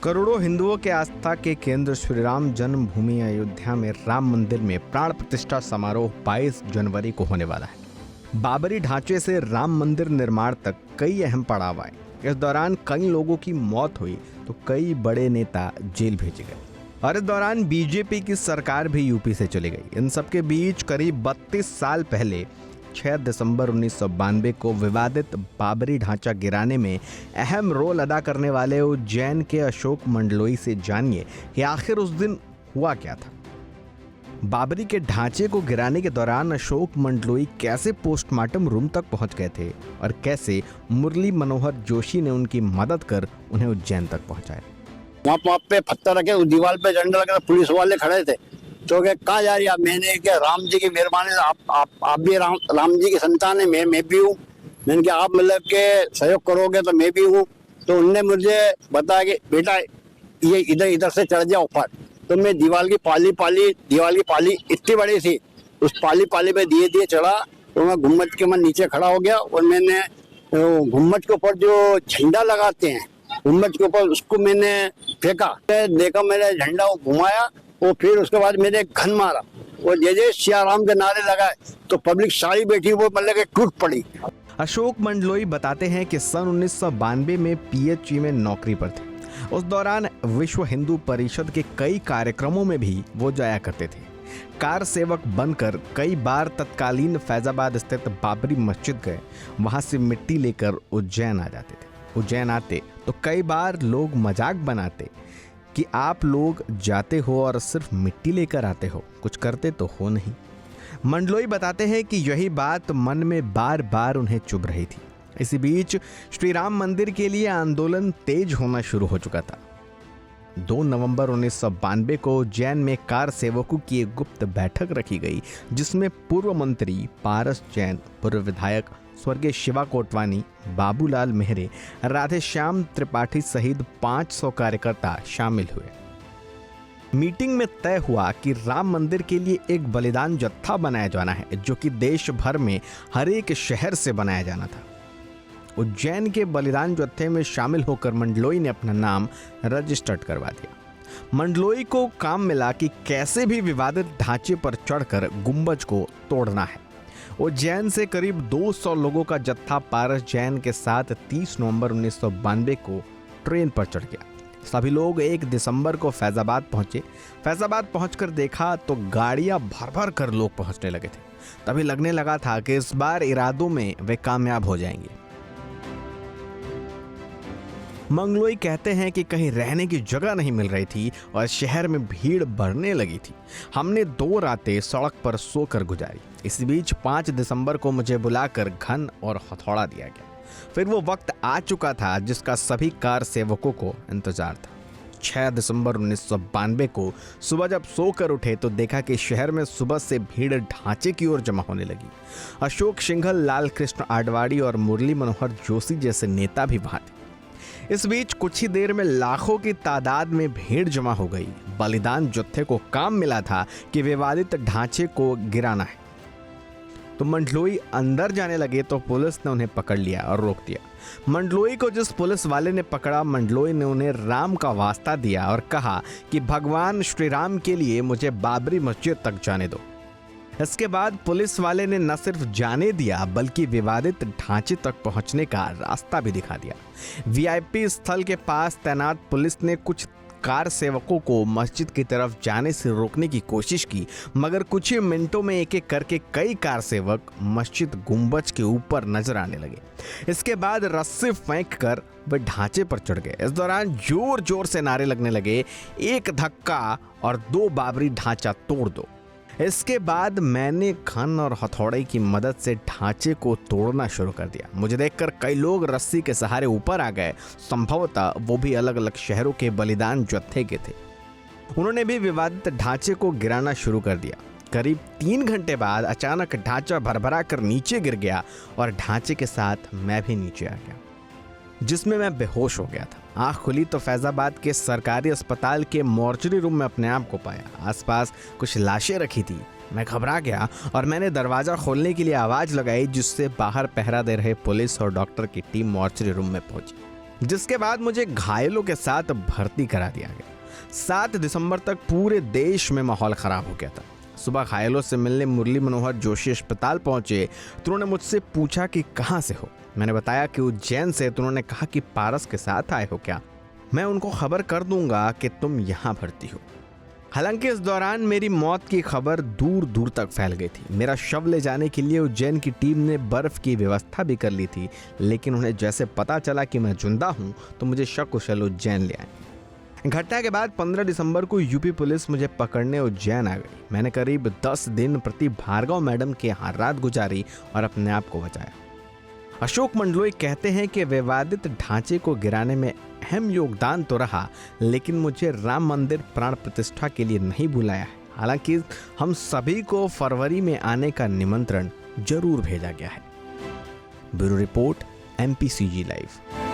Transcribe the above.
करोड़ों हिंदुओं के आस्था के केंद्र श्री राम जन्मभूमि अयोध्या में राम मंदिर में प्राण प्रतिष्ठा समारोह 22 जनवरी को होने वाला है। बाबरी ढांचे से राम मंदिर निर्माण तक कई अहम पड़ाव आए। इस दौरान कई लोगों की मौत हुई तो कई बड़े नेता जेल भेजे गए और इस दौरान बीजेपी की सरकार भी यूपी से चली गई। इन सबके बीच करीब 32 साल पहले 6 दिसंबर 1992 को विवादित बाबरी ढांचा गिराने में अहम रोल अदा करने वाले उज्जैन के अशोक मंडलोई से जानिए कि आखिर उस दिन हुआ क्या था। बाबरी के ढांचे को गिराने के दौरान अशोक मंडलोई कैसे पोस्टमार्टम रूम तक पहुंच गए थे और कैसे मुरली मनोहर जोशी ने उनकी मदद कर उन्हें उज्जैन तक पहुंचाया। वहाँ पे पत्थर रखे, दीवार पे झंडा लगा, पुलिस वाले खड़े थे तो कहाँ जा रही है? मैंने क्या, राम जी की मेहरबानी से आप भी राम जी की संतान है, मैं भी हूँ। मैंने कहा आप मतलब के सहयोग करोगे तो मैं भी हूँ। तो उनने मुझे बताया कि बेटा ये इधर से चढ़ जाओ ऊपर। तो मैं दीवार की पाली इतनी बड़ी थी, उस पाली पे धीरे चढ़ा तो मैं गुम्बद के मन नीचे खड़ा हो गया और मैंने गुम्बद के ऊपर जो झंडा लगाते हैं, गुम्बद के ऊपर उसको मैंने फेंका। देखा मैंने झंडा घुमाया और फिर उसके बाद मैंने घन मारा और जय सिया राम के नारे लगाए तो पब्लिक सारी बैठी वो मतलब के टूट पड़ी। अशोक मंडलोई बताते हैं कि सन 1992 में पीएचई में नौकरी पर थे। उस दौरान विश्व हिंदू परिषद के कई कार्यक्रमों में भी वो जाया करते थे। कार सेवक बनकर कई बार तत्कालीन फैजाबाद स्थित बाबरी मस्जिद गए। वहां से मिट्टी लेकर उज्जैन आ जाते थे। उज्जैन आते तो कई बार लोग मजाक बनाते कि आप लोग जाते हो और सिर्फ मिट्टी लेकर आते हो, कुछ करते तो हो नहीं। मंडलोई बताते हैं कि यही बात मन में बार बार उन्हें चुभ रही थी। इसी बीच श्री राम मंदिर के लिए आंदोलन तेज होना शुरू हो चुका था। 2 नवंबर 1992 को उज्जैन में कार सेवकों की एक गुप्त बैठक रखी गई, जिसमें पूर्व मंत्री पारस जैन, पूर्व विधायक स्वर्गीय शिवा कोटवानी, बाबूलाल मेहरे, राधेश्याम त्रिपाठी सहित 500 कार्यकर्ता शामिल हुए। मीटिंग में तय हुआ कि राम मंदिर के लिए एक बलिदान जत्था बनाया जाना है, जो कि देश भर में हर एक शहर से बनाया जाना था। उज्जैन के बलिदान जत्थे में शामिल होकर मंडलोई ने अपना नाम रजिस्टर्ड करवा दिया। मंडलोई को काम मिला कि कैसे भी विवादित ढांचे पर चढ़कर गुंबज को तोड़ना है। उज्जैन से करीब 200 लोगों का जत्था पारस जैन के साथ 30 नवंबर 1992 को ट्रेन पर चढ़ गया। सभी लोग 1 दिसंबर को फैजाबाद पहुंचे। फैजाबाद पहुंचकर देखा तो गाड़ियां भर भर कर लोग पहुंचने लगे थे। तभी लगने लगा था कि इस बार इरादों में वे कामयाब हो जाएंगे। मंगलोई कहते हैं कि कहीं रहने की जगह नहीं मिल रही थी और शहर में भीड़ बढ़ने लगी थी। हमने 2 रातें सड़क पर सोकर गुजारी। इस बीच 5 दिसंबर को मुझे बुलाकर घन और हथौड़ा दिया गया। फिर वो वक्त आ चुका था जिसका सभी कार सेवकों को इंतजार था। 6 दिसंबर 1992 को सुबह जब सोकर उठे तो देखा कि शहर में सुबह से भीड़ ढांचे की ओर जमा होने लगी। अशोक सिंघल, लाल कृष्ण आडवाणी और मुरली मनोहर जोशी जैसे नेता भी वहां थे। इस बीच कुछ ही देर में लाखों की तादाद में भीड़ जमा हो गई। बलिदान जत्थे को काम मिला था कि विवादित ढांचे को गिराना है। तो मंडलोई अंदर जाने लगे तो पुलिस ने उन्हें पकड़ लिया और रोक दिया। मंडलोई को जिस पुलिस वाले ने पकड़ा, मंडलोई ने उन्हें राम का वास्ता दिया और कहा कि भगवान श्री राम के लिए मुझे बाबरी मस्जिद तक जाने दो। इसके बाद पुलिस वाले ने न सिर्फ जाने दिया बल्कि विवादित ढांचे तक पहुंचने का रास्ता भी दिखा दिया। वीआईपी स्थल के पास तैनात पुलिस ने कुछ कार सेवकों को मस्जिद की तरफ जाने से रोकने की कोशिश की, मगर कुछ ही मिनटों में एक एक करके कई कार सेवक मस्जिद गुंबज के ऊपर नजर आने लगे। इसके बाद रस्सी फेंक कर वे ढांचे पर चढ़ गए। इस दौरान जोर जोर से नारे लगने लगे, 1 धक्का और 2 बाबरी ढांचा तोड़ दो। इसके बाद मैंने घन और हथौड़े की मदद से ढांचे को तोड़ना शुरू कर दिया। मुझे देखकर कई लोग रस्सी के सहारे ऊपर आ गए। संभवतः वो भी अलग अलग शहरों के बलिदान जत्थे के थे। उन्होंने भी विवादित ढांचे को गिराना शुरू कर दिया। करीब 3 घंटे बाद अचानक ढांचा भरभरा कर नीचे गिर गया और ढांचे के साथ मैं भी नीचे आ गया, जिसमें मैं बेहोश हो गया था। आँख खुली तो फैजाबाद के सरकारी अस्पताल के मॉर्चरी रूम में अपने आप को पाया। आसपास कुछ लाशें रखी थी। मैं घबरा गया और मैंने दरवाज़ा खोलने के लिए आवाज़ लगाई, जिससे बाहर पहरा दे रहे पुलिस और डॉक्टर की टीम मॉर्चरी रूम में पहुंची। जिसके बाद मुझे घायलों के साथ भर्ती करा दिया गया। 7 दिसंबर तक पूरे देश में माहौल खराब हो गया था। सुबह घायलों से मिलने मुरली मनोहर जोशी अस्पताल पहुंचे तो उन्होंने मुझसे पूछा कि कहां से हो। मैंने बताया कि उज्जैन से। तो उन्होंने कहा कि पारस के साथ आए हो क्या? मैं उनको खबर कर दूंगा कि तुम यहां भर्ती हो। हालांकि इस दौरान मेरी मौत की खबर दूर दूर तक फैल गई थी। मेरा शव ले जाने के लिए उज्जैन की टीम ने बर्फ की व्यवस्था भी कर ली थी, लेकिन उन्हें जैसे पता चला कि मैं जिंदा हूं तो मुझे सकुशल उज्जैन ले आए। घटना के बाद 15 दिसंबर को यूपी पुलिस मुझे पकड़ने उज्जैन आ गई। मैंने करीब 10 दिन प्रति भार्गव मैडम के यहाँ रात गुजारी और अपने आप को बचाया। अशोक मंडलोई कहते हैं कि विवादित ढांचे को गिराने में अहम योगदान तो रहा, लेकिन मुझे राम मंदिर प्राण प्रतिष्ठा के लिए नहीं बुलाया है। हालांकि हम सभी को फरवरी में आने का निमंत्रण जरूर भेजा गया है। Bureau report, MPCG live.